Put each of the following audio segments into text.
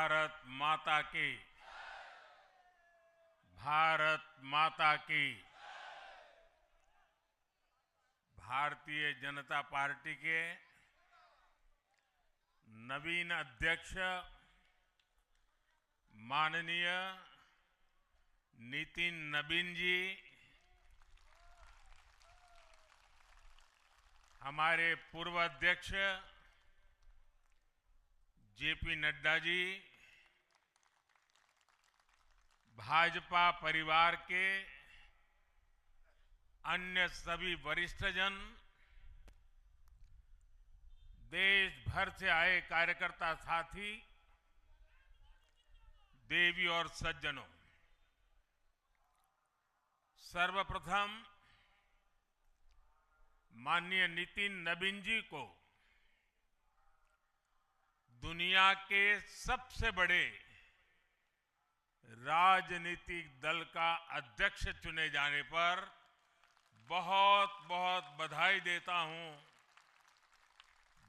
भारत माता की, भारत माता की। भारतीय जनता पार्टी के नवीन अध्यक्ष माननीय नितिन नबीन जी, हमारे पूर्व अध्यक्ष जेपी नड्डा जी, भाजपा परिवार के अन्य सभी वरिष्ठजन, देश भर से आए कार्यकर्ता साथी, देवी और सज्जनों, सर्वप्रथम माननीय नितिन नबीन जी को दुनिया के सबसे बड़े राजनीतिक दल का अध्यक्ष चुने जाने पर बहुत बहुत बधाई देता हूं,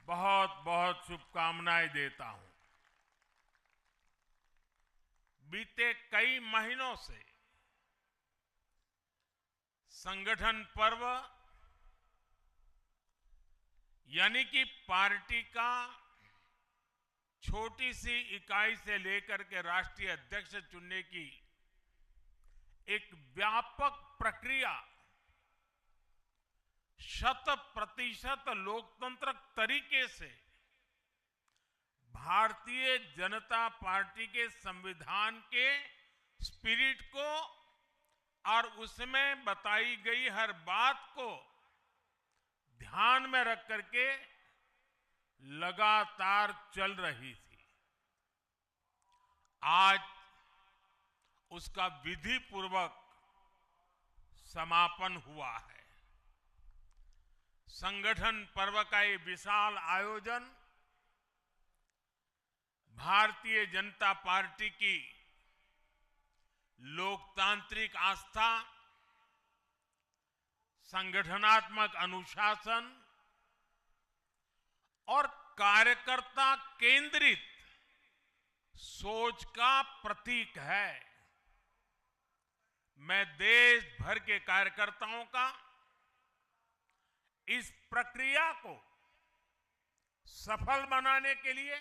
बहुत बहुत शुभकामनाएं देता हूं। बीते कई महीनों से संगठन पर्व यानी कि पार्टी का छोटी सी इकाई से लेकर के राष्ट्रीय अध्यक्ष चुनने की एक व्यापक प्रक्रिया 100% लोकतंत्र तरीके से भारतीय जनता पार्टी के संविधान के स्पिरिट को और उसमें बताई गई हर बात को ध्यान में रख करके लगातार चल रही थी। आज उसका विधि पूर्वक समापन हुआ है। संगठन पर्व का ये विशाल आयोजन भारतीय जनता पार्टी की लोकतांत्रिक आस्था, संगठनात्मक अनुशासन और कार्यकर्ता केंद्रित सोच का प्रतीक है। मैं देश भर के कार्यकर्ताओं का इस प्रक्रिया को सफल बनाने के लिए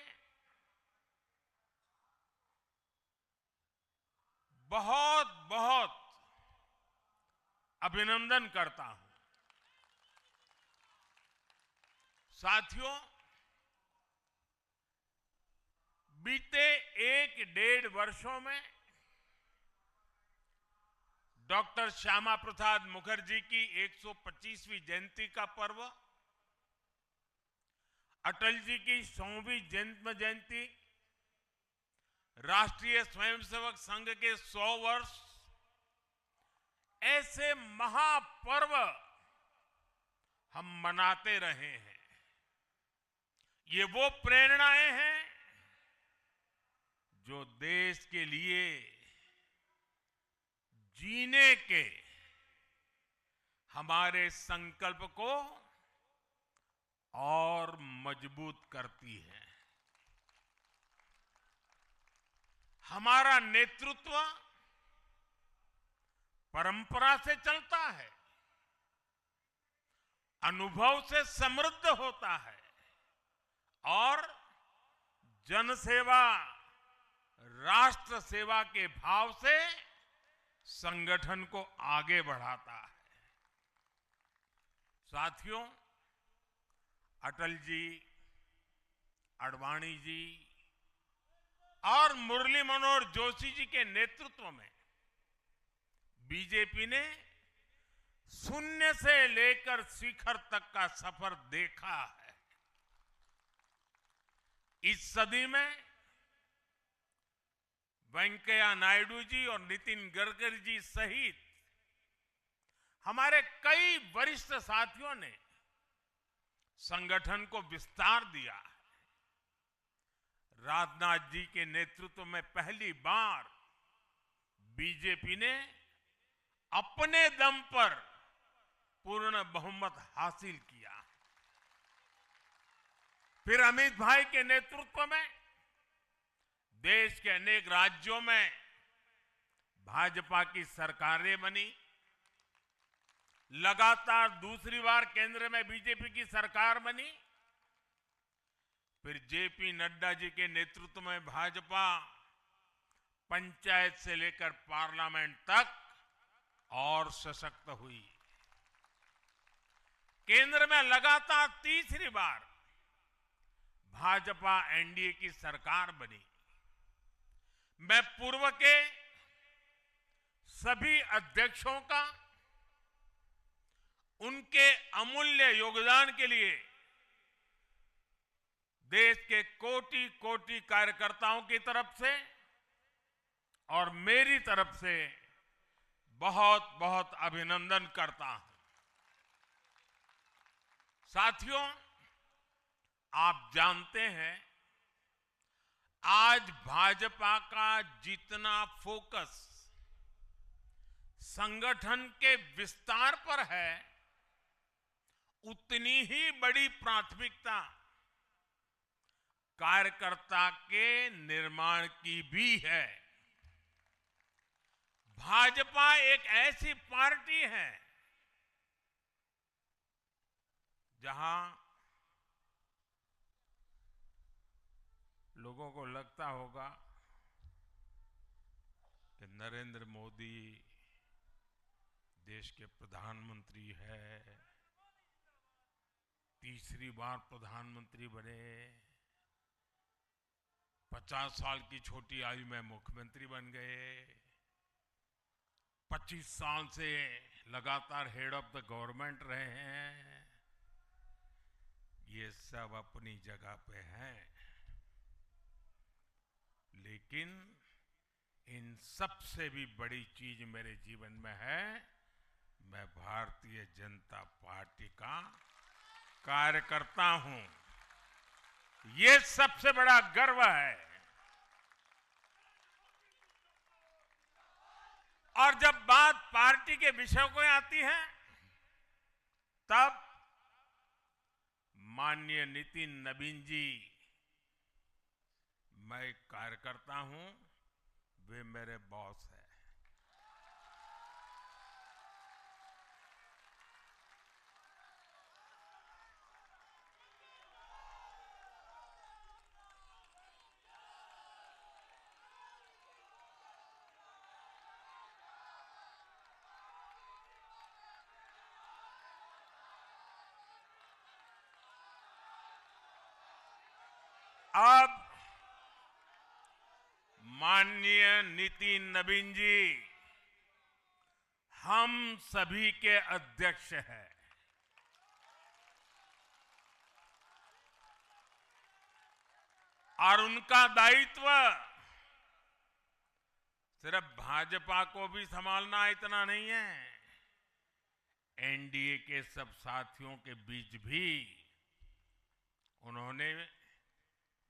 बहुत बहुत अभिनंदन करता हूं। साथियों, बीते 1-1.5 वर्षों में डॉक्टर श्यामा प्रसाद मुखर्जी की 125वीं जयंती का पर्व, अटल जी की 100वीं जन्म जयंती, राष्ट्रीय स्वयंसेवक संघ के 100 वर्ष, ऐसे महापर्व हम मनाते रहे हैं। ये वो प्रेरणाएं हैं जो देश के लिए जीने के हमारे संकल्प को और मजबूत करती है। हमारा नेतृत्व परंपरा से चलता है, अनुभव से समृद्ध होता है और जनसेवा, राष्ट्र सेवा के भाव से संगठन को आगे बढ़ाता है। साथियों, अटल जी, आडवाणी जी और मुरली मनोहर जोशी जी के नेतृत्व में बीजेपी ने शून्य से लेकर शिखर तक का सफर देखा है। इस सदी में वेंकैया नायडू जी और नितिन गडकरी जी सहित हमारे कई वरिष्ठ साथियों ने संगठन को विस्तार दिया है। राजनाथ जी के नेतृत्व में पहली बार बीजेपी ने अपने दम पर पूर्ण बहुमत हासिल किया। फिर अमित भाई के नेतृत्व में देश के अनेक राज्यों में भाजपा की सरकारें बनी। लगातार दूसरी बार केंद्र में बीजेपी की सरकार बनी। फिर जेपी नड्डा जी के नेतृत्व में भाजपा पंचायत से लेकर पार्लियामेंट तक और सशक्त हुई। केंद्र में लगातार तीसरी बार भाजपा एनडीए की सरकार बनी। मैं पूर्व के सभी अध्यक्षों का उनके अमूल्य योगदान के लिए देश के कोटि कोटि कार्यकर्ताओं की तरफ से और मेरी तरफ से बहुत बहुत अभिनंदन करता हूं। साथियों, आप जानते हैं आज भाजपा का जितना फोकस संगठन के विस्तार पर है, उतनी ही बड़ी प्राथमिकता कार्यकर्ता के निर्माण की भी है। भाजपा एक ऐसी पार्टी है जहां लोगों को लगता होगा कि नरेंद्र मोदी देश के प्रधानमंत्री है, तीसरी बार प्रधानमंत्री बने, 50 साल की छोटी आयु में मुख्यमंत्री बन गए, 25 साल से लगातार हेड ऑफ द गवर्नमेंट रहे हैं। ये सब अपनी जगह पे हैं, लेकिन इन सबसे भी बड़ी चीज मेरे जीवन में है, मैं भारतीय जनता पार्टी का कार्यकर्ता हूं। ये सबसे बड़ा गर्व है। और जब बात पार्टी के विषयों को आती है, तब माननीय नितिन नवीन जी, मैं एक कार्यकर्ता हूं, वे मेरे बॉस हैं। अब माननीय नितिन नवीन जी हम सभी के अध्यक्ष हैं। और उनका दायित्व सिर्फ भाजपा को भी संभालना इतना नहीं है, एनडीए के सब साथियों के बीच भी उन्होंने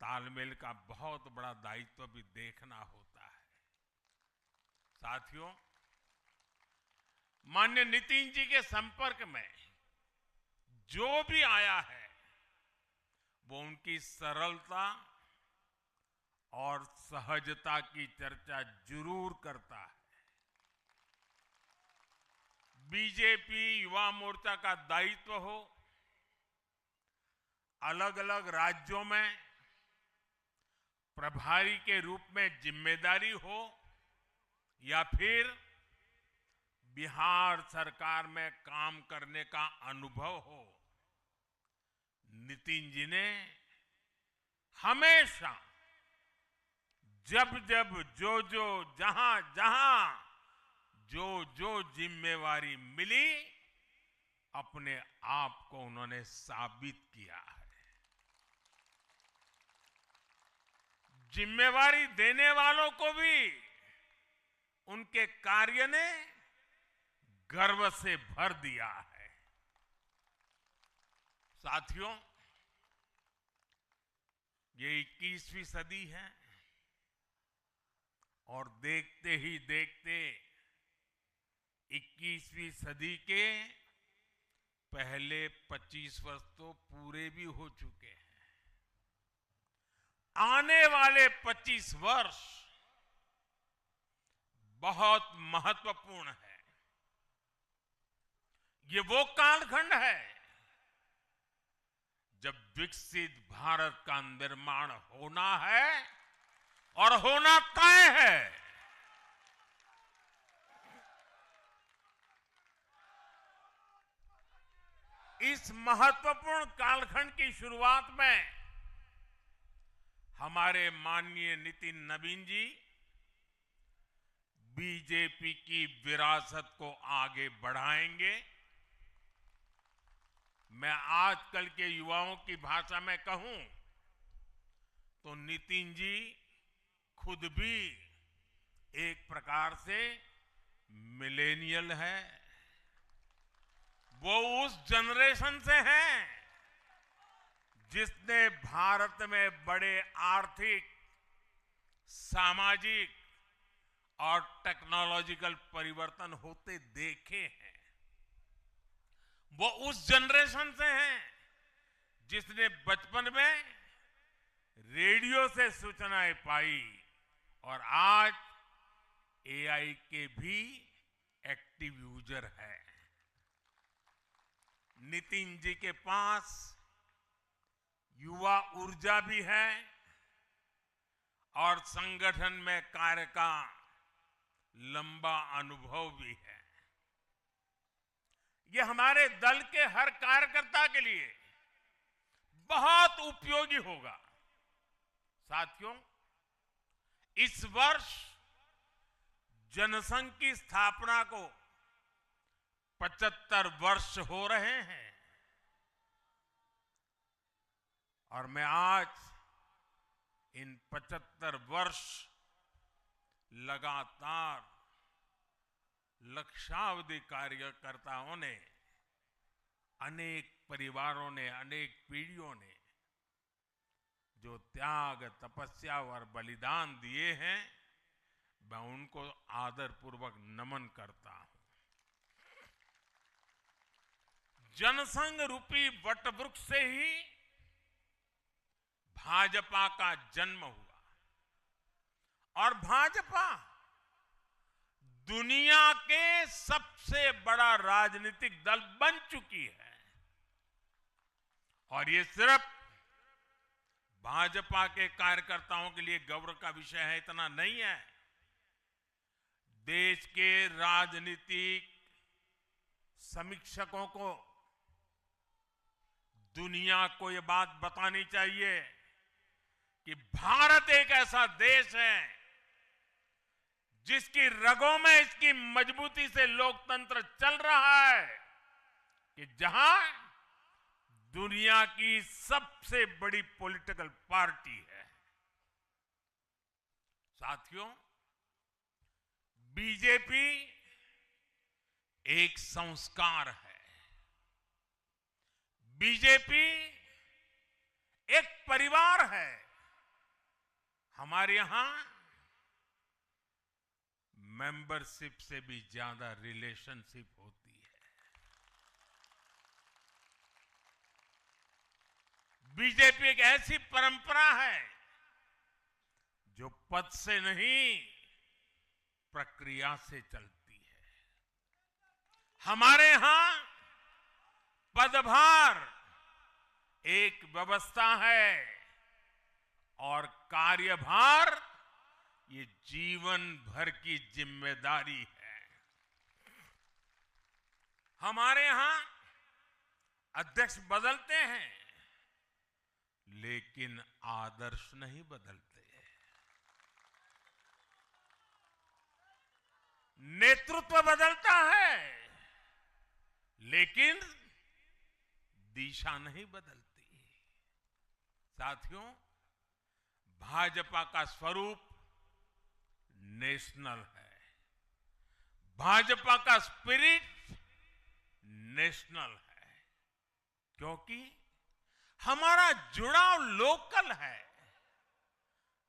तालमेल का बहुत बड़ा दायित्व भी देखना होता है। साथियों, माननीय नितिन जी के संपर्क में जो भी आया है, वो उनकी सरलता और सहजता की चर्चा जरूर करता है। बीजेपी युवा मोर्चा का दायित्व हो, अलग अलग राज्यों में प्रभारी के रूप में जिम्मेदारी हो, या फिर बिहार सरकार में काम करने का अनुभव हो, नितिन जी ने हमेशा जब जब जो जहां जो जिम्मेवारी मिली, अपने आप को उन्होंने साबित किया है। जिम्मेवारी देने वालों को भी उनके कार्य ने गर्व से भर दिया है। साथियों, ये 21वीं सदी है और देखते ही देखते 21वीं सदी के पहले 25 वर्ष तो पूरे भी हो चुके हैं। आने वाले 25 वर्ष बहुत महत्वपूर्ण है। ये वो कालखंड है जब विकसित भारत का निर्माण होना है और होना तय है। इस महत्वपूर्ण कालखंड की शुरुआत में हमारे माननीय नितिन नवीन जी बीजेपी की विरासत को आगे बढ़ाएंगे। मैं आजकल के युवाओं की भाषा में कहूं तो नितिन जी खुद भी एक प्रकार से मिलेनियल है। वो उस जनरेशन से हैं जिसने भारत में बड़े आर्थिक, सामाजिक और टेक्नोलॉजिकल परिवर्तन होते देखे हैं। वो उस जनरेशन से हैं जिसने बचपन में रेडियो से सूचनाएं पाई और आज एआई के भी एक्टिव यूजर है। नितिन जी के पास युवा ऊर्जा भी है और संगठन में कार्य का लंबा अनुभव भी है। ये हमारे दल के हर कार्यकर्ता के लिए बहुत उपयोगी होगा। साथियों, इस वर्ष जनसंघ की स्थापना को 75 वर्ष हो रहे हैं और मैं आज इन 75 वर्ष लगातार लक्षावधि कार्यकर्ताओं ने, अनेक परिवारों ने, अनेक पीढ़ियों ने जो त्याग, तपस्या और बलिदान दिए हैं, मैं उनको आदरपूर्वक नमन करता हूं। जनसंघ रूपी वटवृक्ष से ही भाजपा का जन्म हुआ और भाजपा दुनिया के सबसे बड़ा राजनीतिक दल बन चुकी है। और ये सिर्फ भाजपा के कार्यकर्ताओं के लिए गौरव का विषय है इतना नहीं है। देश के राजनीतिक समीक्षकों को दुनिया को ये बात बतानी चाहिए कि भारत एक ऐसा देश है जिसकी रगों में इसकी मजबूती से लोकतंत्र चल रहा है, कि जहां दुनिया की सबसे बड़ी पॉलिटिकल पार्टी है। साथियों, बीजेपी एक संस्कार है। बीजेपी एक परिवार है। हमारे यहां मेंबरशिप से भी ज्यादा रिलेशनशिप होती है। बीजेपी एक ऐसी परंपरा है जो पद से नहीं, प्रक्रिया से चलती है। हमारे यहां पदभार एक व्यवस्था है और कार्यभार ये जीवन भर की जिम्मेदारी है। हमारे यहां अध्यक्ष बदलते हैं लेकिन आदर्श नहीं बदलते। नेतृत्व बदलता है लेकिन दिशा नहीं बदलती। साथियों, भाजपा का स्वरूप नेशनल है। भाजपा का स्पिरिट नेशनल है, क्योंकि हमारा जुड़ाव लोकल है।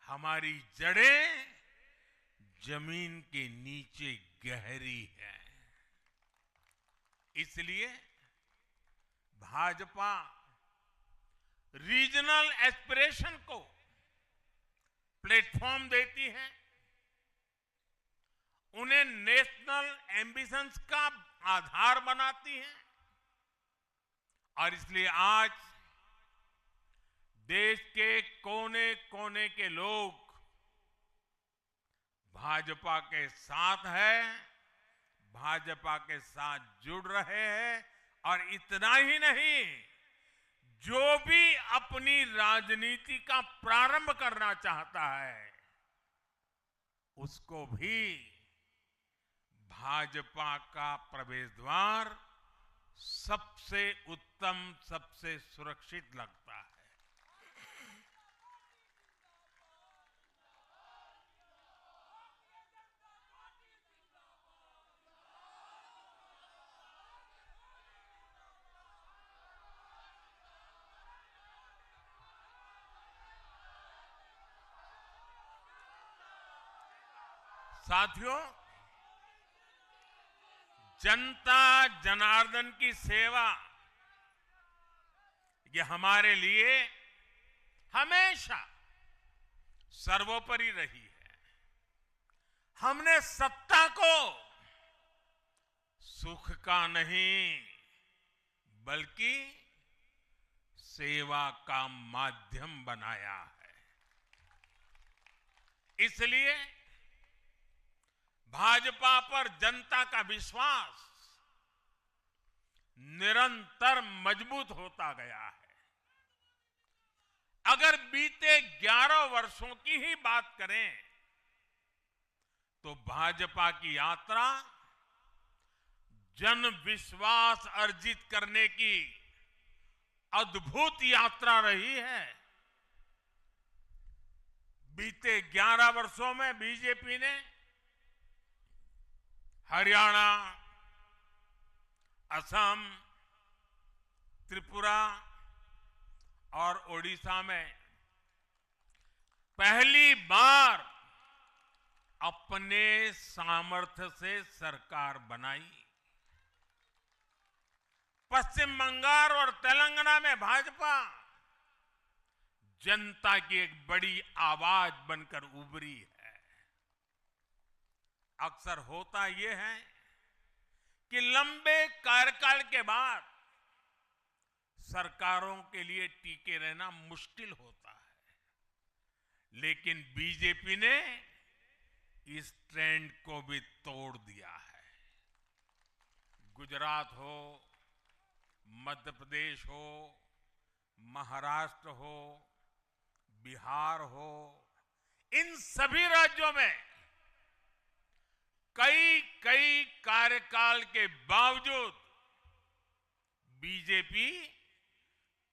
हमारी जड़ें जमीन के नीचे गहरी है। इसलिए भाजपा रीजनल एस्पिरेशन को प्लेटफॉर्म देती है, उन्हें नेशनल एम्बिशंस का आधार बनाती है। और इसलिए आज देश के कोने कोने के लोग भाजपा के साथ हैं, भाजपा के साथ जुड़ रहे हैं। और इतना ही नहीं, जो भी अपनी राजनीति का प्रारंभ करना चाहता है, उसको भी भाजपा का प्रवेश द्वार सबसे उत्तम, सबसे सुरक्षित लगता है। साथियों, जनता जनार्दन की सेवा ये हमारे लिए हमेशा सर्वोपरि रही है। हमने सत्ता को सुख का नहीं बल्कि सेवा का माध्यम बनाया है। इसलिए भाजपा पर जनता का विश्वास निरंतर मजबूत होता गया है। अगर बीते 11 वर्षों की ही बात करें तो भाजपा की यात्रा जन विश्वास अर्जित करने की अद्भुत यात्रा रही है। बीते 11 वर्षों में बीजेपी ने हरियाणा, असम, त्रिपुरा और ओडिशा में पहली बार अपने सामर्थ्य से सरकार बनाई। पश्चिम बंगाल और तेलंगाना में भाजपा जनता की एक बड़ी आवाज बनकर उभरी है। अक्सर होता यह है कि लंबे कार्यकाल के बाद सरकारों के लिए टिके रहना मुश्किल होता है, लेकिन बीजेपी ने इस ट्रेंड को भी तोड़ दिया है। गुजरात हो, मध्य प्रदेश हो, महाराष्ट्र हो, बिहार हो, इन सभी राज्यों में कई कार्यकाल के बावजूद बीजेपी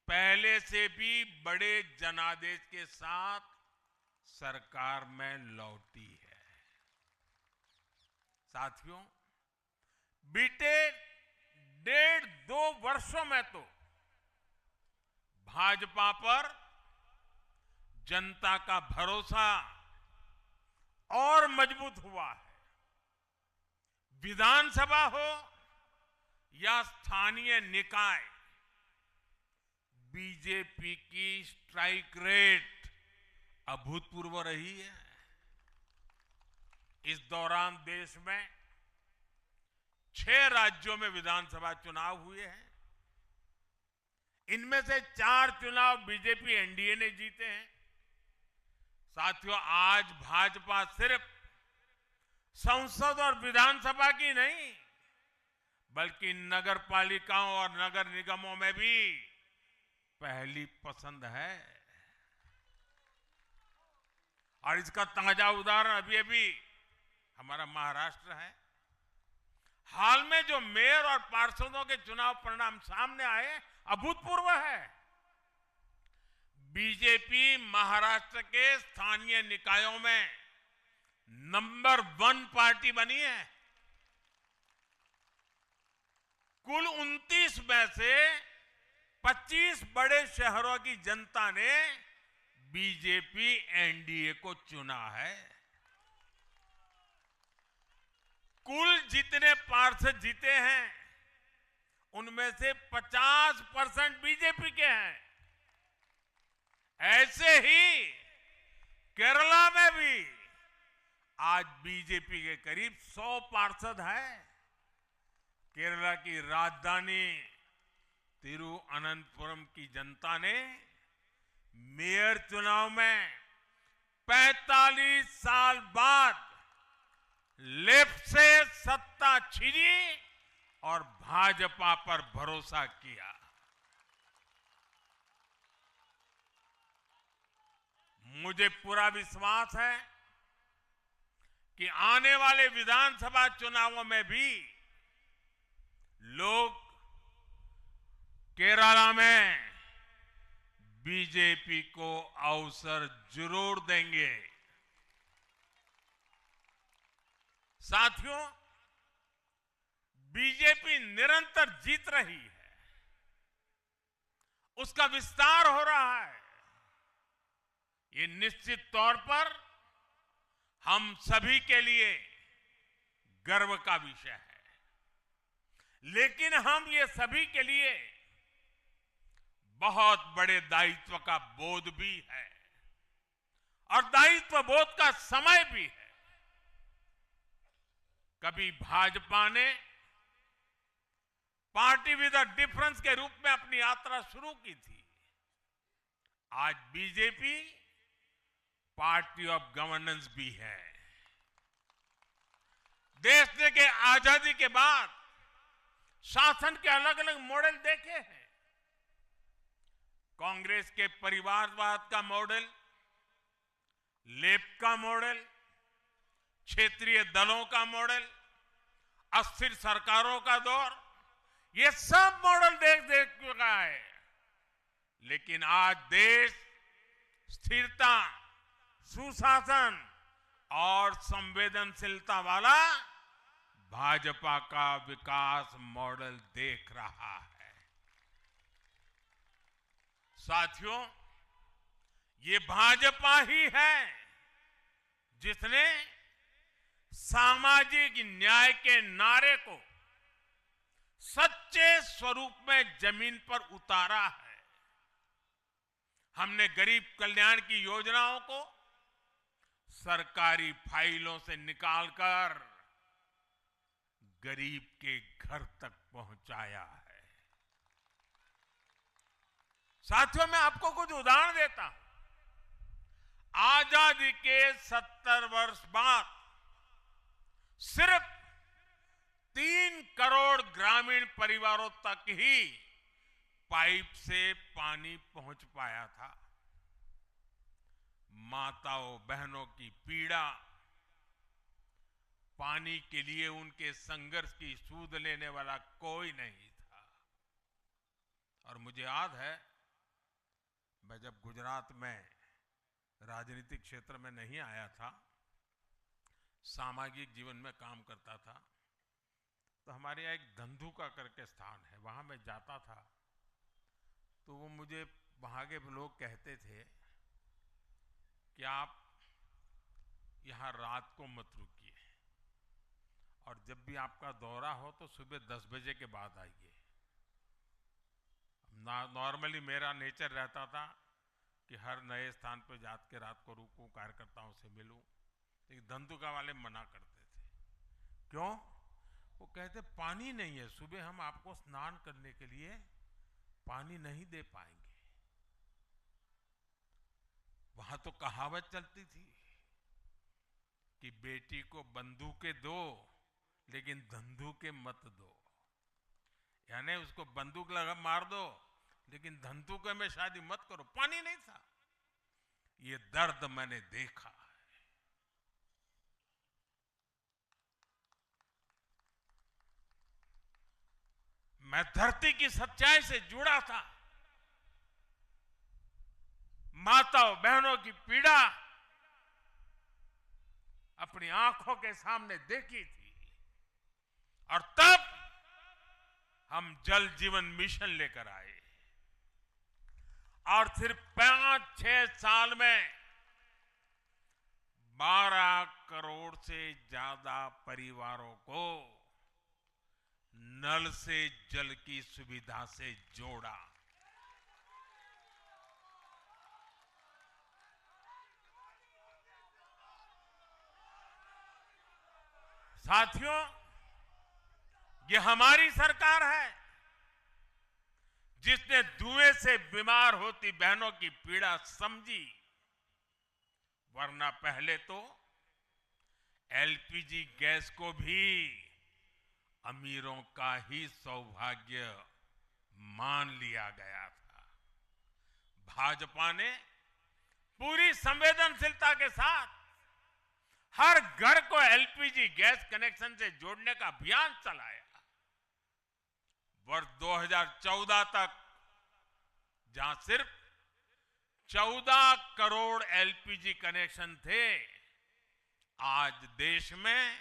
पहले से भी बड़े जनादेश के साथ सरकार में लौटी है। साथियों, बीते 1.5-2 वर्षों में तो भाजपा पर जनता का भरोसा और मजबूत हुआ है। विधानसभा हो या स्थानीय निकाय, बीजेपी की स्ट्राइक रेट अभूतपूर्व रही है। इस दौरान देश में 6 राज्यों में विधानसभा चुनाव हुए हैं। इनमें से 4 चुनाव बीजेपी एनडीए ने जीते हैं। साथियों, आज भाजपा सिर्फ संसद और विधानसभा की नहीं बल्कि नगर पालिकाओं और नगर निगमों में भी पहली पसंद है। और इसका ताजा उदाहरण अभी हमारा महाराष्ट्र है। हाल में जो मेयर और पार्षदों के चुनाव परिणाम सामने आए, अभूतपूर्व है। बीजेपी महाराष्ट्र के स्थानीय निकायों में नंबर 1 पार्टी बनी है। कुल 29 में से 25 बड़े शहरों की जनता ने बीजेपी एनडीए को चुना है। कुल जितने पार्षद जीते हैं उनमें से 50% बीजेपी के हैं। ऐसे ही केरला में भी आज बीजेपी के करीब 100 पार्षद हैं। केरला की राजधानी तिरुअनंतपुरम की जनता ने मेयर चुनाव में 45 साल बाद लेफ्ट से सत्ता छीनी और भाजपा पर भरोसा किया। मुझे पूरा विश्वास है कि आने वाले विधानसभा चुनावों में भी लोग केरला में बीजेपी को अवसर जरूर देंगे। साथियों, बीजेपी निरंतर जीत रही है, उसका विस्तार हो रहा है। ये निश्चित तौर पर हम सभी के लिए गर्व का विषय है, लेकिन हम ये सभी के लिए बहुत बड़े दायित्व का बोध भी है और दायित्व बोध का समय भी है। कभी भाजपा ने पार्टी विद अ डिफरेंस के रूप में अपनी यात्रा शुरू की थी। आज बीजेपी पार्टी ऑफ गवर्नेंस भी है। देश के आजादी के बाद शासन के अलग अलग मॉडल देखे हैं। कांग्रेस के परिवारवाद का मॉडल, लेफ्ट का मॉडल, क्षेत्रीय दलों का मॉडल, अस्थिर सरकारों का दौर, ये सब मॉडल देख चुका है। लेकिन आज देश स्थिरता, सुशासन और संवेदनशीलता वाला भाजपा का विकास मॉडल देख रहा है। साथियों, ये भाजपा ही है जिसने सामाजिक न्याय के नारे को सच्चे स्वरूप में जमीन पर उतारा है। हमने गरीब कल्याण की योजनाओं को सरकारी फाइलों से निकालकर गरीब के घर तक पहुंचाया है। साथियों, मैं आपको कुछ उदाहरण देता हूं। आजादी के 70 वर्ष बाद सिर्फ 3 करोड़ ग्रामीण परिवारों तक ही पाइप से पानी पहुंच पाया था। माताओं बहनों की पीड़ा, पानी के लिए उनके संघर्ष की सूद लेने वाला कोई नहीं था। और मुझे याद है, मैं जब गुजरात में राजनीतिक क्षेत्र में नहीं आया था, सामाजिक जीवन में काम करता था, तो हमारे यहाँ एक धंधुका करके स्थान है, वहां मैं जाता था तो वो मुझे वहां के लोग कहते थे कि आप यहां रात को मत रुकिए और जब भी आपका दौरा हो तो सुबह 10 बजे के बाद आइए। नॉर्मली मेरा नेचर रहता था कि हर नए स्थान पर जात के रात को रुकूं, कार्यकर्ताओं से मिलूं, लेकिन धंधुका वाले मना करते थे। क्यों? वो कहते पानी नहीं है, सुबह हम आपको स्नान करने के लिए पानी नहीं दे पाएंगे। वहां तो कहावत चलती थी कि बेटी को बंदूकें दो लेकिन धंधुके मत दो, यानी उसको बंदूक लगा मार दो लेकिन धंधुके में शादी मत करो। पानी नहीं था। ये दर्द मैंने देखा है। मैं धरती की सच्चाई से जुड़ा था। माताओं बहनों की पीड़ा अपनी आंखों के सामने देखी थी और तब हम जल जीवन मिशन लेकर आए और सिर्फ 5-6 साल में 12 करोड़ से ज्यादा परिवारों को नल से जल की सुविधा से जोड़ा। साथियों, ये हमारी सरकार है जिसने धुएं से बीमार होती बहनों की पीड़ा समझी, वरना पहले तो एलपीजी गैस को भी अमीरों का ही सौभाग्य मान लिया गया था। भाजपा ने पूरी संवेदनशीलता के साथ हर घर को एलपीजी गैस कनेक्शन से जोड़ने का अभियान चलाया। वर्ष 2014 तक जहां सिर्फ 14 करोड़ एलपीजी कनेक्शन थे, आज देश में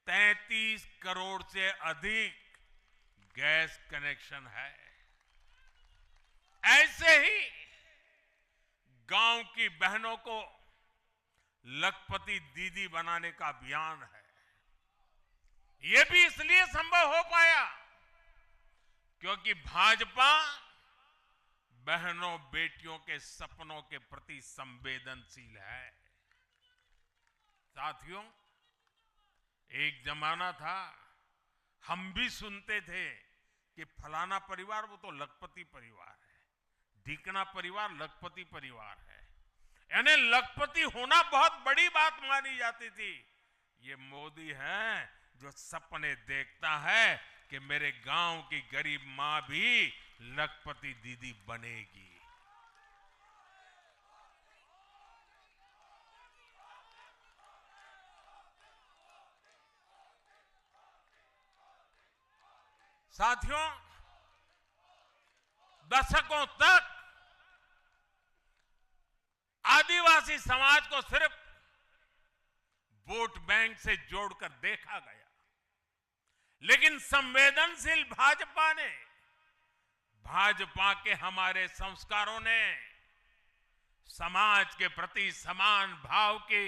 33 करोड़ से अधिक गैस कनेक्शन है। ऐसे ही गांव की बहनों को लखपति दीदी बनाने का अभियान है। यह भी इसलिए संभव हो पाया क्योंकि भाजपा बहनों बेटियों के सपनों के प्रति संवेदनशील है। साथियों, एक जमाना था हम भी सुनते थे कि फलाना परिवार वो तो लखपति परिवार है, ढीकना परिवार लखपति परिवार है, यानी लखपति होना बहुत बड़ी बात मानी जाती थी। ये मोदी है जो सपने देखता है कि मेरे गांव की गरीब मां भी लखपति दीदी बनेगी। साथियों, दशकों तक आदिवासी समाज को सिर्फ वोट बैंक से जोड़कर देखा गया, लेकिन संवेदनशील भाजपा ने, भाजपा के हमारे संस्कारों ने समाज के प्रति समान भाव की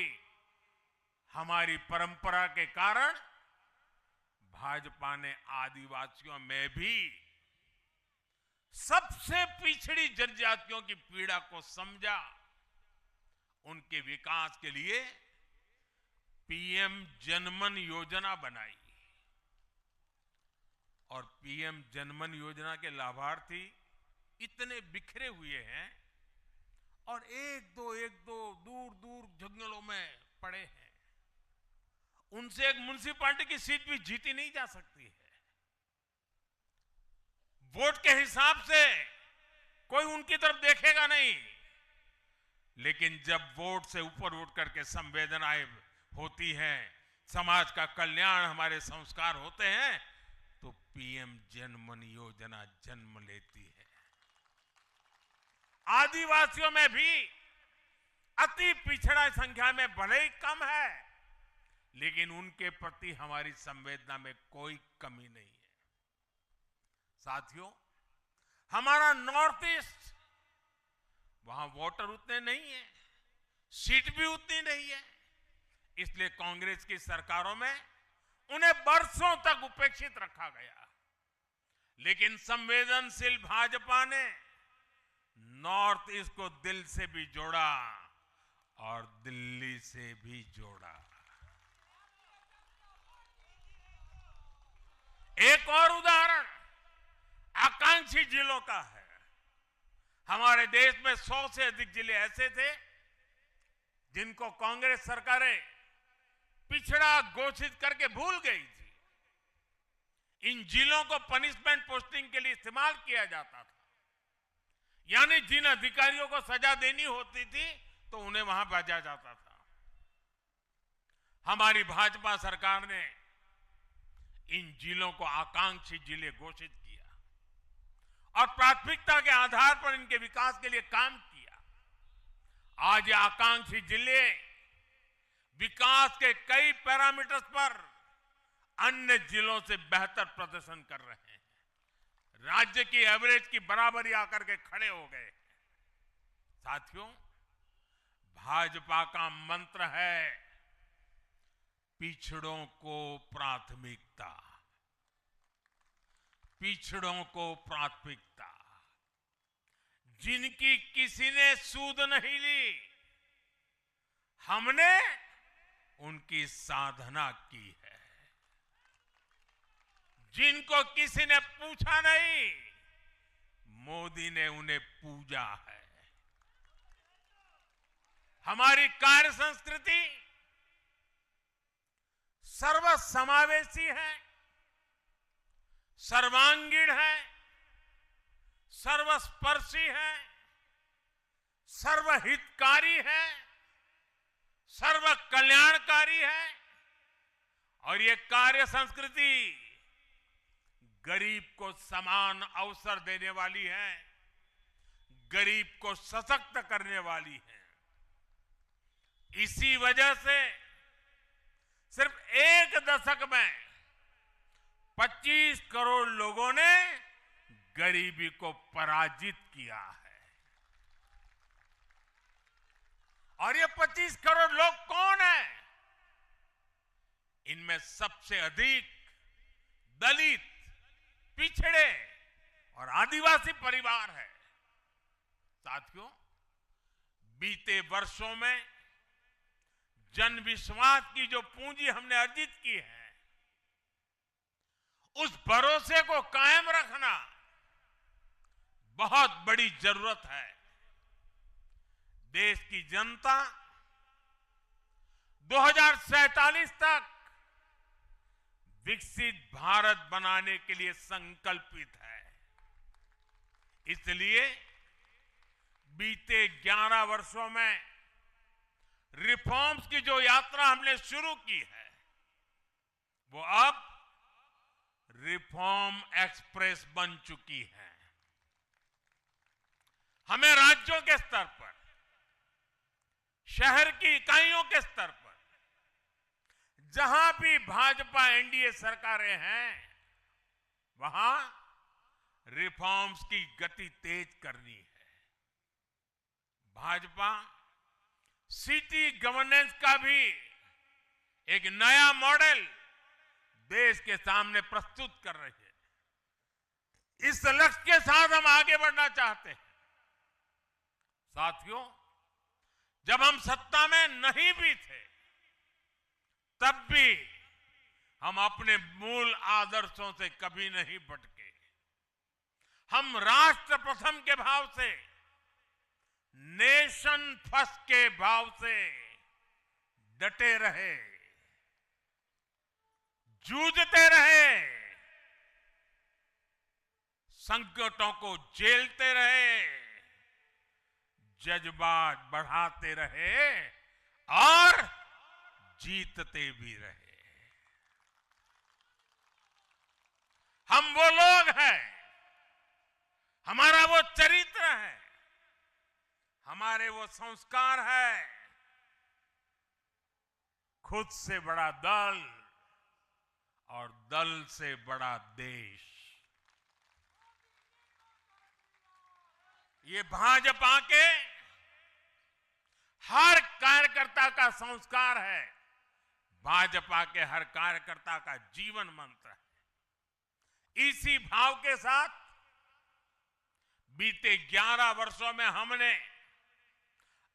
हमारी परंपरा के कारण भाजपा ने आदिवासियों में भी सबसे पिछड़ी जनजातियों की पीड़ा को समझा। उनके विकास के लिए पीएम जनमन योजना बनाई और पीएम जनमन योजना के लाभार्थी इतने बिखरे हुए हैं और एक दो दूर दूर जंगलों में पड़े हैं। उनसे एक म्युनिसिपैलिटी की सीट भी जीती नहीं जा सकती है। वोट के हिसाब से कोई उनकी तरफ देखेगा नहीं, लेकिन जब वोट से ऊपर उठ करके संवेदनाएं होती हैं, समाज का कल्याण हमारे संस्कार होते हैं, तो पीएम जनमन योजना जन्म लेती है। आदिवासियों में भी अति पिछड़ा संख्या में भले ही कम है, लेकिन उनके प्रति हमारी संवेदना में कोई कमी नहीं है। साथियों, हमारा नॉर्थ ईस्ट, वहां वोटर उतने नहीं है, सीट भी उतनी नहीं है, इसलिए कांग्रेस की सरकारों में उन्हें वर्षों तक उपेक्षित रखा गया। लेकिन संवेदनशील भाजपा ने नॉर्थ ईस्ट को दिल से भी जोड़ा और दिल्ली से भी जोड़ा। एक और उदाहरण आकांक्षी जिलों का है। हमारे देश में 100 से अधिक जिले ऐसे थे जिनको कांग्रेस सरकारें पिछड़ा घोषित करके भूल गई थी। इन जिलों को पनिशमेंट पोस्टिंग के लिए इस्तेमाल किया जाता था, यानी जिन अधिकारियों को सजा देनी होती थी तो उन्हें वहां भेजा जाता था। हमारी भाजपा सरकार ने इन जिलों को आकांक्षी जिले घोषित किया और प्राथमिकता के आधार पर इनके विकास के लिए काम किया। आज ये आकांक्षी जिले विकास के कई पैरामीटर्स पर अन्य जिलों से बेहतर प्रदर्शन कर रहे हैं, राज्य की एवरेज की बराबरी आकर के खड़े हो गए। साथियों, भाजपा का मंत्र है पिछड़ों को प्राथमिकता, पिछड़ों को प्राथमिकता। जिनकी किसी ने सूद नहीं ली, हमने उनकी उनकी साधना की है, जिनको किसी ने पूछा नहीं, मोदी ने उन्हें पूजा है। हमारी कार्य संस्कृति सर्वसमावेशी है, सर्वांगीण है, सर्वस्पर्शी है, सर्वहितकारी है, सर्व कल्याणकारी है। और ये कार्य संस्कृति गरीब को समान अवसर देने वाली है, गरीब को सशक्त करने वाली है। इसी वजह से सिर्फ एक दशक में 25 करोड़ लोगों ने गरीबी को पराजित किया है। और ये 25 करोड़ लोग कौन हैं? इनमें सबसे अधिक दलित, पिछड़े और आदिवासी परिवार है। साथियों, बीते वर्षों में जन विश्वास की जो पूंजी हमने अर्जित की है, उस भरोसे को कायम रखना बहुत बड़ी जरूरत है। देश की जनता 2047 तक विकसित भारत बनाने के लिए संकल्पित है। इसलिए बीते 11 वर्षों में रिफॉर्म्स की जो यात्रा हमने शुरू की है, वो अब रिफॉर्म एक्सप्रेस बन चुकी है। हमें राज्यों के स्तर पर, शहर की इकाइयों के स्तर पर, जहां भी भाजपा एनडीए सरकारें हैं, वहां रिफॉर्म्स की गति तेज करनी है। भाजपा सिटी गवर्नेंस का भी एक नया मॉडल देश के सामने प्रस्तुत कर रही है। इस लक्ष्य के साथ हम आगे बढ़ना चाहते हैं। साथियों, जब हम सत्ता में नहीं भी थे, तब भी हम अपने मूल आदर्शों से कभी नहीं भटके। हम राष्ट्र प्रथम के भाव से, नेशन फर्स्ट के भाव से डटे रहे, जूझते रहे, संकटों को झेलते रहे, जज्बात बढ़ाते रहे और जीतते भी रहे। हम वो लोग हैं, हमारा वो चरित्र है, हमारे वो संस्कार है। खुद से बड़ा दल और दल से बड़ा देश, ये भाजपा के हर कार्यकर्ता का संस्कार है, भाजपा के हर कार्यकर्ता का जीवन मंत्र है। इसी भाव के साथ बीते 11 वर्षों में हमने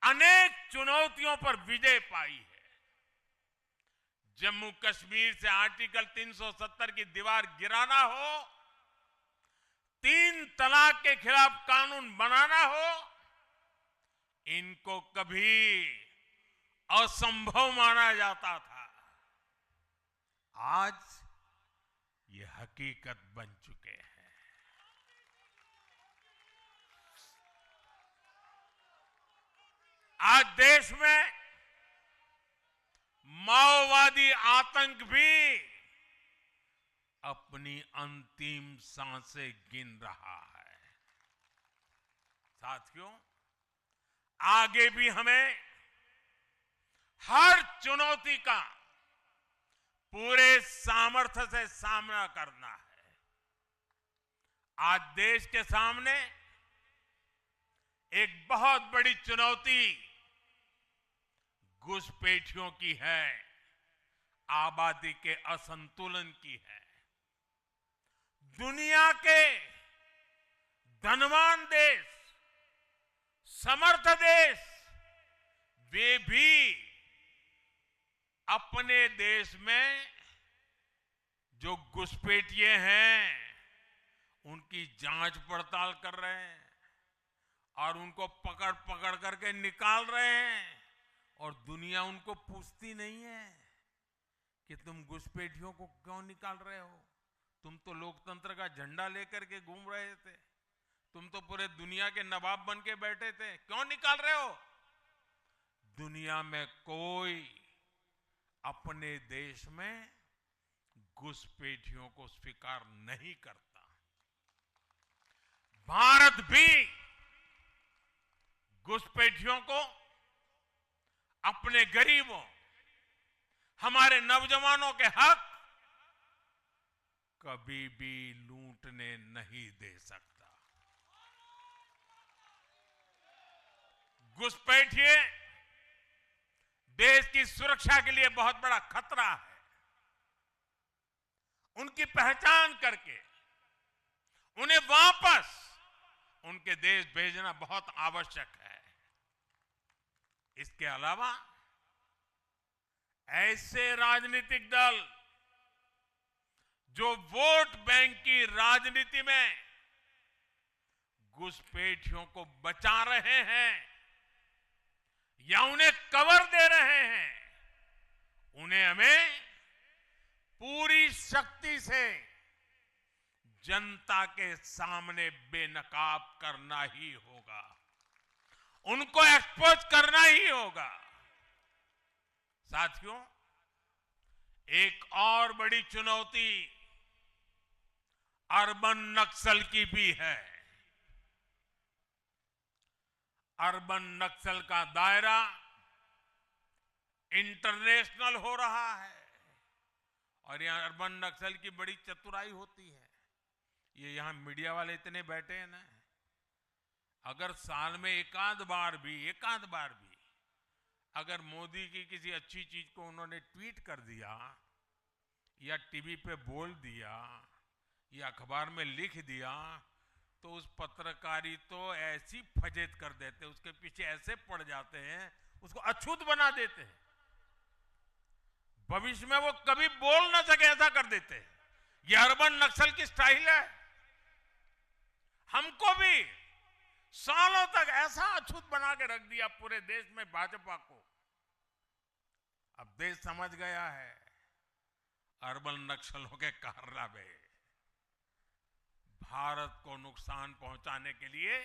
अनेक चुनौतियों पर विजय पाई है। जम्मू कश्मीर से आर्टिकल 370 की दीवार गिराना हो, 3 तलाक के खिलाफ कानून बनाना हो, इनको कभी असंभव माना जाता था। आज ये हकीकत बन चुके हैं। आज देश में माओवादी आतंक भी अपनी अंतिम सांसें गिन रहा है। साथियों, आगे भी हमें हर चुनौती का पूरे सामर्थ्य से सामना करना है। आज देश के सामने एक बहुत बड़ी चुनौती घुसपैठियों की है, आबादी के असंतुलन की है। दुनिया के धनवान देश, समर्थ देश, वे भी अपने देश में जो घुसपैठिए हैं उनकी जांच पड़ताल कर रहे हैं और उनको पकड़ पकड़ करके निकाल रहे हैं और दुनिया उनको पूछती नहीं है कि तुम घुसपैठियों को क्यों निकाल रहे हो। तुम तो लोकतंत्र का झंडा लेकर के घूम रहे थे, तुम तो पूरे दुनिया के नवाब बन के बैठे थे, क्यों निकाल रहे हो। दुनिया में कोई अपने देश में घुसपैठियों को स्वीकार नहीं करता। भारत भी घुसपैठियों को अपने गरीबों, हमारे नौजवानों के हक कभी भी लूटने नहीं दे सकता। घुसपैठिए देश की सुरक्षा के लिए बहुत बड़ा खतरा है। उनकी पहचान करके उन्हें वापस उनके देश भेजना बहुत आवश्यक है। इसके अलावा ऐसे राजनीतिक दल जो वोट बैंक की राजनीति में घुसपैठियों को बचा रहे हैं या उन्हें कवर दे रहे हैं, उन्हें हमें पूरी शक्ति से जनता के सामने बेनकाब करना ही होगा, उनको एक्सपोज करना ही होगा। साथियों, एक और बड़ी चुनौती अर्बन नक्सल की भी है। अर्बन नक्सल का दायरा इंटरनेशनल हो रहा है और यहां अर्बन नक्सल की बड़ी चतुराई होती है। ये यहां मीडिया वाले इतने बैठे हैं ना, अगर साल में एकाध बार भी अगर मोदी की किसी अच्छी चीज को उन्होंने ट्वीट कर दिया या टीवी पे बोल दिया या अखबार में लिख दिया तो उस पत्रकारी तो ऐसी फजेत कर देते, उसके पीछे ऐसे पड़ जाते हैं, उसको अछूत बना देते हैं, भविष्य में वो कभी बोल ना सके ऐसा कर देते हैं। ये अर्बन नक्सल की स्टाइल है। हमको भी सालों तक ऐसा अछूत बना के रख दिया पूरे देश में भाजपा को। अब देश समझ गया है अर्बन नक्सलों के कारनामे। भारत को नुकसान पहुंचाने के लिए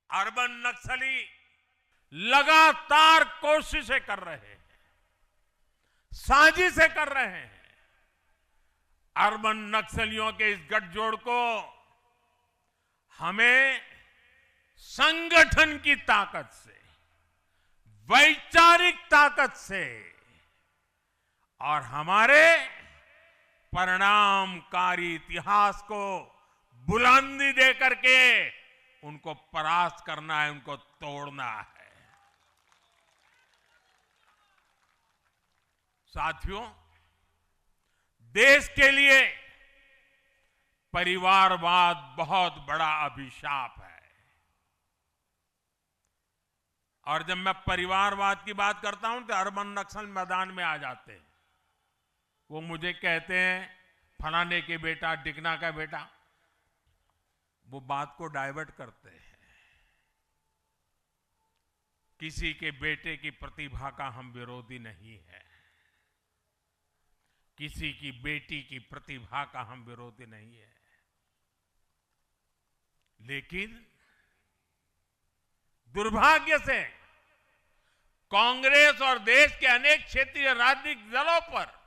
अर्बन नक्सली लगातार कोशिशें कर रहे हैं, साजिशें कर रहे हैं। अर्बन नक्सलियों के इस गठजोड़ को हमें संगठन की ताकत से, वैचारिक ताकत से और हमारे परिणामकारी इतिहास को बुलंदी दे करके उनको परास्त करना है, उनको तोड़ना है। साथियों, देश के लिए परिवारवाद बहुत बड़ा अभिशाप है और जब मैं परिवारवाद की बात करता हूं तो अर्बन नक्सल मैदान में आ जाते हैं। वो मुझे कहते हैं फलाने के बेटा, डिकना का बेटा, वो बात को डाइवर्ट करते हैं। किसी के बेटे की प्रतिभा का हम विरोधी नहीं है, किसी की बेटी की प्रतिभा का हम विरोधी नहीं है, लेकिन दुर्भाग्य से कांग्रेस और देश के अनेक क्षेत्रीय राजनीतिक दलों पर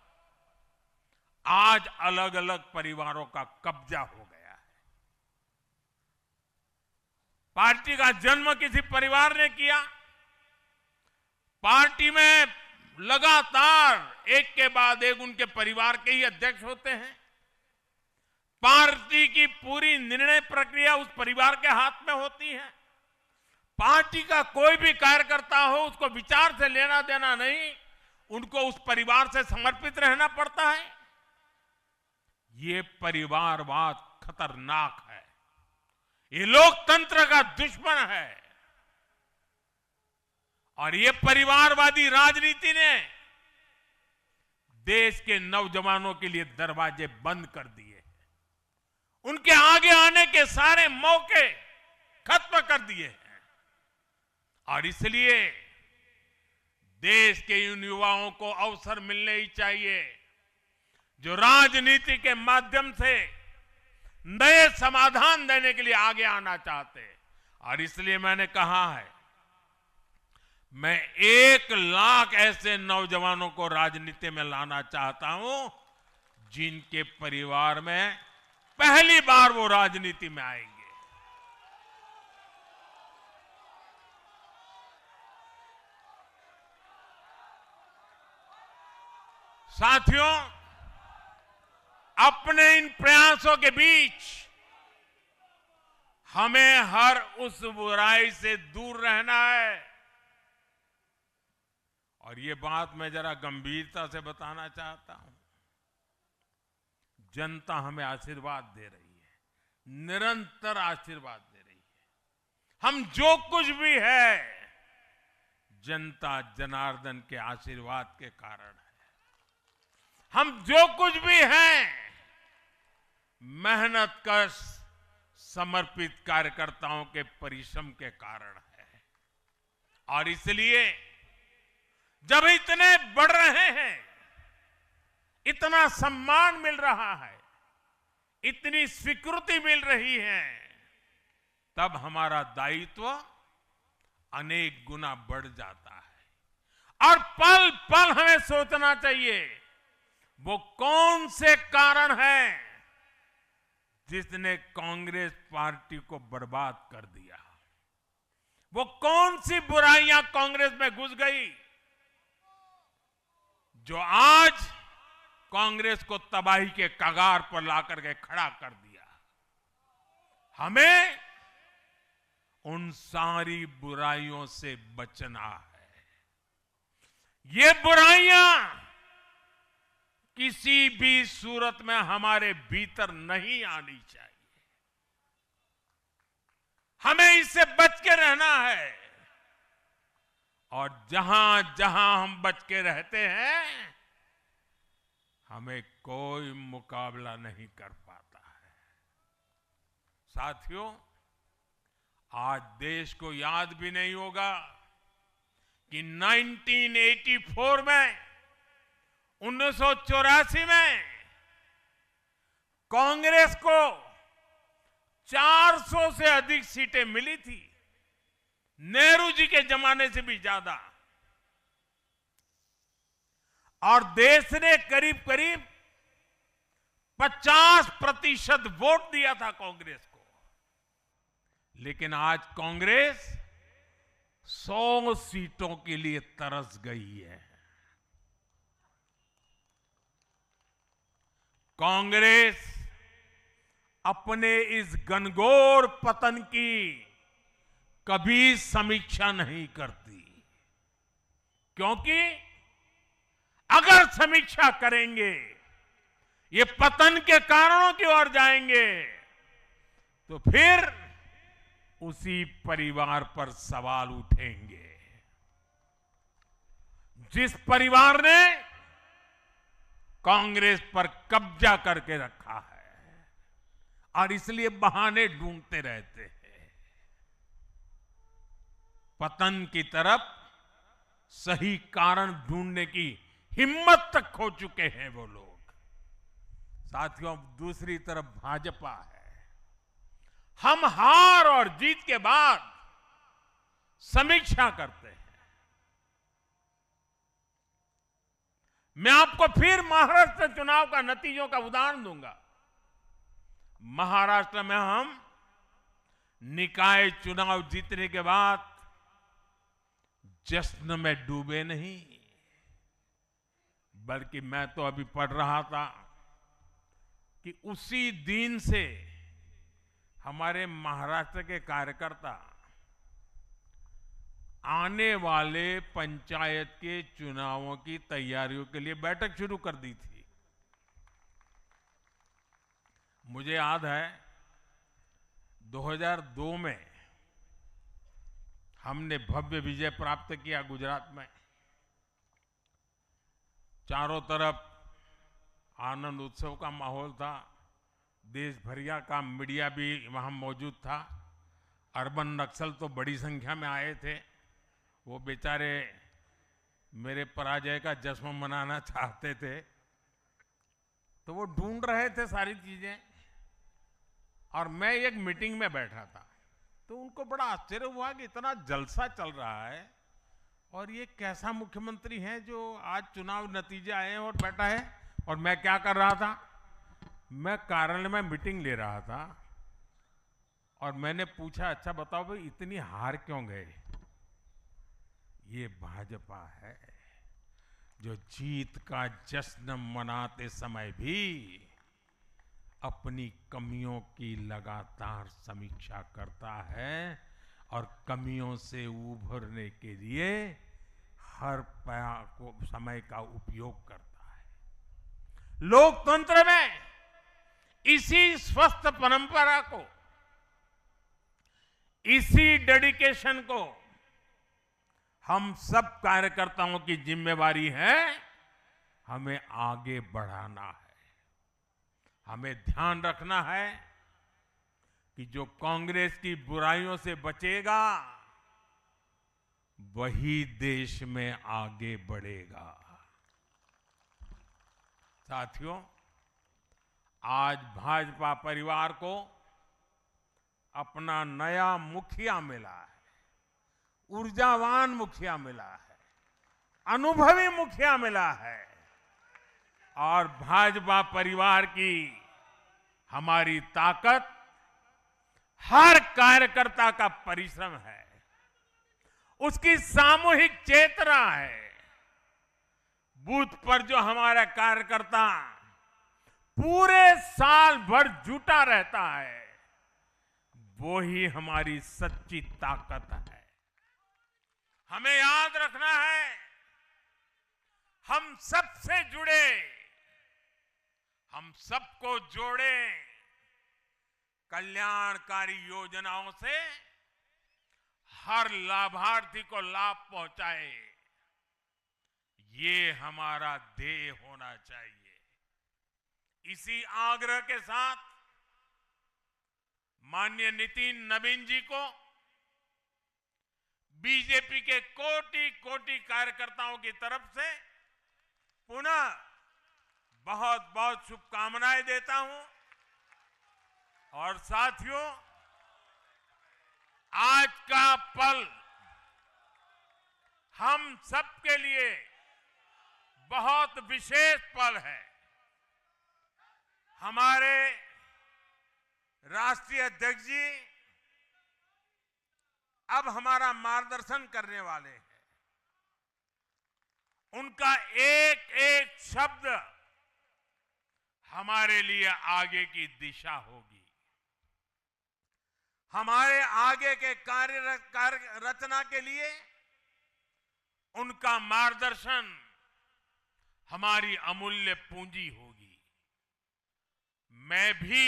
आज अलग अलग परिवारों का कब्जा हो गया है। पार्टी का जन्म किसी परिवार ने किया, पार्टी में लगातार एक के बाद एक उनके परिवार के ही अध्यक्ष होते हैं, पार्टी की पूरी निर्णय प्रक्रिया उस परिवार के हाथ में होती है, पार्टी का कोई भी कार्यकर्ता हो उसको विचार से लेना देना नहीं, उनको उस परिवार से समर्पित रहना पड़ता है। ये परिवारवाद खतरनाक है, ये लोकतंत्र का दुश्मन है और ये परिवारवादी राजनीति ने देश के नौजवानों के लिए दरवाजे बंद कर दिए, उनके आगे आने के सारे मौके खत्म कर दिए हैं। और इसलिए देश के इन युवाओं को अवसर मिलने ही चाहिए जो राजनीति के माध्यम से नए समाधान देने के लिए आगे आना चाहते हैं। और इसलिए मैंने कहा है, मैं 1 लाख ऐसे नौजवानों को राजनीति में लाना चाहता हूं जिनके परिवार में पहली बार वो राजनीति में आएंगे। साथियों, अपने इन प्रयासों के बीच हमें हर उस बुराई से दूर रहना है। और ये बात मैं जरा गंभीरता से बताना चाहता हूं। जनता हमें आशीर्वाद दे रही है, निरंतर आशीर्वाद दे रही है। हम जो कुछ भी है, जनता जनार्दन के आशीर्वाद के कारण है। हम जो कुछ भी हैं, मेहनत कश समर्पित कार्यकर्ताओं के परिश्रम के कारण है। और इसलिए जब इतने बढ़ रहे हैं, इतना सम्मान मिल रहा है, इतनी स्वीकृति मिल रही है, तब हमारा दायित्व अनेक गुना बढ़ जाता है। और पल पल हमें सोचना चाहिए वो कौन से कारण हैं जिसने कांग्रेस पार्टी को बर्बाद कर दिया। वो कौन सी बुराइयां कांग्रेस में घुस गई जो आज कांग्रेस को तबाही के कगार पर लाकर के खड़ा कर दिया। हमें उन सारी बुराइयों से बचना है। ये बुराइयां किसी भी सूरत में हमारे भीतर नहीं आनी चाहिए। हमें इससे बच के रहना है। और जहां जहां हम बच के रहते हैं, हमें कोई मुकाबला नहीं कर पाता है। साथियों, आज देश को याद भी नहीं होगा कि 1984 में 1984 में कांग्रेस को 400 से अधिक सीटें मिली थी, नेहरू जी के जमाने से भी ज्यादा। और देश ने करीब करीब 50% वोट दिया था कांग्रेस को। लेकिन आज कांग्रेस 100 सीटों के लिए तरस गई है। कांग्रेस अपने इस घनघोर पतन की कभी समीक्षा नहीं करती, क्योंकि अगर समीक्षा करेंगे, ये पतन के कारणों की ओर जाएंगे, तो फिर उसी परिवार पर सवाल उठेंगे। जिस परिवार ने कांग्रेस पर कब्जा करके रखा है और इसलिए बहाने ढूंढते रहते हैं। पतन की तरफ सही कारण ढूंढने की हिम्मत तक खो चुके हैं वो लोग। साथियों, दूसरी तरफ भाजपा है। हम हार और जीत के बाद समीक्षा करते हैं। मैं आपको फिर महाराष्ट्र चुनाव का नतीजों का उदाहरण दूंगा। महाराष्ट्र में हम निकाय चुनाव जीतने के बाद जश्न में डूबे नहीं, बल्कि मैं तो अभी पढ़ रहा था कि उसी दिन से हमारे महाराष्ट्र के कार्यकर्ता आने वाले पंचायत के चुनावों की तैयारियों के लिए बैठक शुरू कर दी थी। मुझे याद है 2002 में हमने भव्य विजय प्राप्त किया गुजरात में। चारों तरफ आनंद उत्सव का माहौल था। देश भरिया का मीडिया भी वहां मौजूद था। अर्बन नक्सल तो बड़ी संख्या में आए थे। वो बेचारे मेरे पराजय का जश्न मनाना चाहते थे, तो वो ढूंढ रहे थे सारी चीजें, और मैं एक मीटिंग में बैठा था। तो उनको बड़ा आश्चर्य हुआ कि इतना जलसा चल रहा है और ये कैसा मुख्यमंत्री है जो आज चुनाव नतीजे आए हैं और बैठा है। और मैं क्या कर रहा था, मैं कार्यालय में मीटिंग ले रहा था, और मैंने पूछा, अच्छा बताओ भाई इतनी हार क्यों गए। ये भाजपा है जो जीत का जश्न मनाते समय भी अपनी कमियों की लगातार समीक्षा करता है और कमियों से उभरने के लिए हर समय का उपयोग करता है। लोकतंत्र में इसी स्वस्थ परंपरा को, इसी डेडिकेशन को हम सब कार्यकर्ताओं की जिम्मेवारी है, हमें आगे बढ़ाना है। हमें ध्यान रखना है कि जो कांग्रेस की बुराइयों से बचेगा वही देश में आगे बढ़ेगा। साथियों, आज भाजपा परिवार को अपना नया मुखिया मिला है, ऊर्जावान मुखिया मिला है, अनुभवी मुखिया मिला है, और भाजपा परिवार की हमारी ताकत हर कार्यकर्ता का परिश्रम है, उसकी सामूहिक चेतना है। बूथ पर जो हमारा कार्यकर्ता पूरे साल भर जुटा रहता है, वो ही हमारी सच्ची ताकत है। हमें याद रखना है, हम सबसे जुड़े, हम सबको जोड़े, कल्याणकारी योजनाओं से हर लाभार्थी को लाभ पहुंचाए, ये हमारा ध्येय होना चाहिए। इसी आग्रह के साथ माननीय नितिन नवीन जी को बीजेपी के कोटि कोटि कार्यकर्ताओं की तरफ से पुनः बहुत बहुत शुभकामनाएं देता हूं। और साथियों, आज का पल हम सबके लिए बहुत विशेष पल है। हमारे राष्ट्रीय अध्यक्ष जी अब हमारा मार्गदर्शन करने वाले हैं। उनका एक एक शब्द हमारे लिए आगे की दिशा होगी। हमारे आगे के कार्य रचना के लिए उनका मार्गदर्शन हमारी अमूल्य पूंजी होगी। मैं भी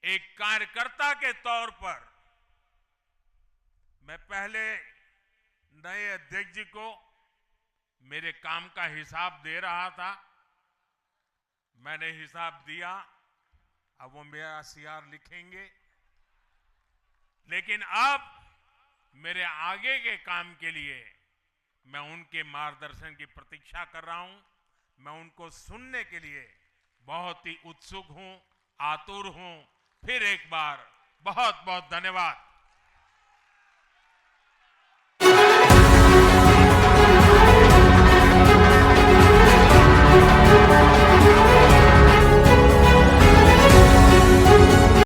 एक कार्यकर्ता के तौर पर, मैं पहले नए अध्यक्ष जी को मेरे काम का हिसाब दे रहा था, मैंने हिसाब दिया, अब वो मेरा सीआर लिखेंगे। लेकिन अब मेरे आगे के काम के लिए मैं उनके मार्गदर्शन की प्रतीक्षा कर रहा हूं। मैं उनको सुनने के लिए बहुत ही उत्सुक हूं, आतुर हूं। फिर एक बार बहुत बहुत धन्यवाद।